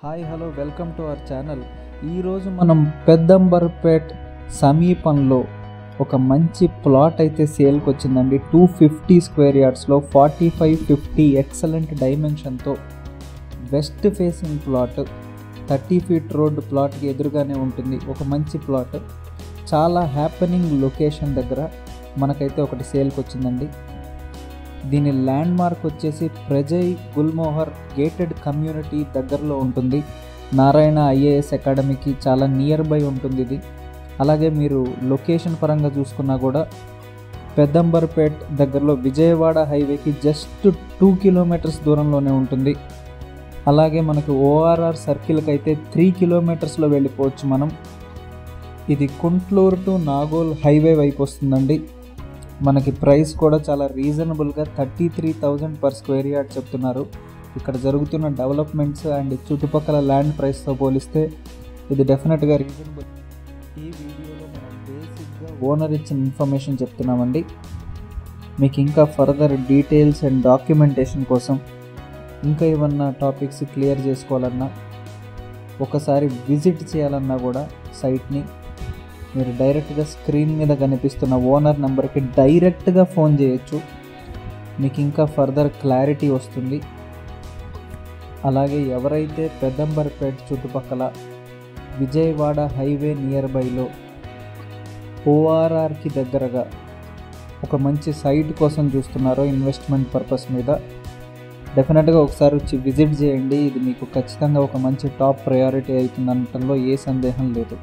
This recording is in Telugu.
Hi hello welcome to our channel. ఈరోజు మనం పెద్దంబర్పేట్ సమీపంలో ఒక మంచి ప్లాట్ అయితే సేల్కి వచ్చిందండి. 250 స్క్వేర్ యార్డ్స్లో 45-50 ఎక్సలెంట్ డైమెన్షన్తో west facing plot, 30 feet road ప్లాట్కి ఎదురుగానే ఉంటుంది. ఒక మంచి ప్లాట్, చాలా హ్యాపెనింగ్ లొకేషన్ దగ్గర మనకైతే ఒకటి సేల్కి వచ్చిందండి. దీని ల్యాండ్ మార్క్ వచ్చేసి ప్రజయ్ గుల్మోహర్ గేటెడ్ కమ్యూనిటీ దగ్గరలో ఉంటుంది. నారాయణ ఐఏఎస్ అకాడమీకి చాలా నియర్ బై ఉంటుంది ఇది. అలాగే మీరు లొకేషన్ పరంగా చూసుకున్నా కూడా పెద్దంబర్పేట్ దగ్గరలో విజయవాడ హైవేకి జస్ట్ 2 కిలోమీటర్స్ దూరంలోనే ఉంటుంది. అలాగే మనకు ఓఆర్ఆర్ సర్కిల్కి అయితే 3 కిలోమీటర్స్లో వెళ్ళిపోవచ్చు మనం. ఇది కుంట్లూరు టు నాగోల్ హైవే వైపు వస్తుందండి. మనకి ప్రైస్ కూడా చాలా రీజనబుల్గా 33,000 పర్ స్క్వేర్ యార్డ్ చెప్తున్నారు. ఇక్కడ జరుగుతున్న డెవలప్మెంట్స్ అండ్ చుట్టుపక్కల ల్యాండ్ ప్రైస్తో పోలిస్తే ఇది డెఫినెట్గా రీజనబుల్. ఈ వీడియోలో మనం బేసిక్గా ఓనర్ ఇచ్చిన ఇన్ఫర్మేషన్ చెప్తున్నామండి. మీకు ఇంకా ఫర్దర్ డీటెయిల్స్ అండ్ డాక్యుమెంటేషన్ కోసం ఇంకా ఏమన్నా టాపిక్స్ క్లియర్ చేసుకోవాలన్నా, ఒకసారి విజిట్ చేయాలన్నా కూడా సైట్ని మీరు డైరెక్ట్గా స్క్రీన్ మీద కనిపిస్తున్న ఓనర్ నెంబర్కి డైరెక్ట్గా ఫోన్ చేయొచ్చు. మీకు ఇంకా ఫర్దర్ క్లారిటీ వస్తుంది. అలాగే ఎవరైతే పెద్దంబర్పేట్ చుట్టుపక్కల విజయవాడ హైవే నియర్ బైలో ఓఆర్ఆర్కి దగ్గరగా ఒక మంచి సైట్ కోసం చూస్తున్నారో ఇన్వెస్ట్మెంట్ పర్పస్ మీద, డెఫినెట్గా ఒకసారి వచ్చి విజిట్ చేయండి. ఇది మీకు ఖచ్చితంగా ఒక మంచి టాప్ ప్రయారిటీ అవుతుంది అనటంలో ఏ సందేహం లేదు.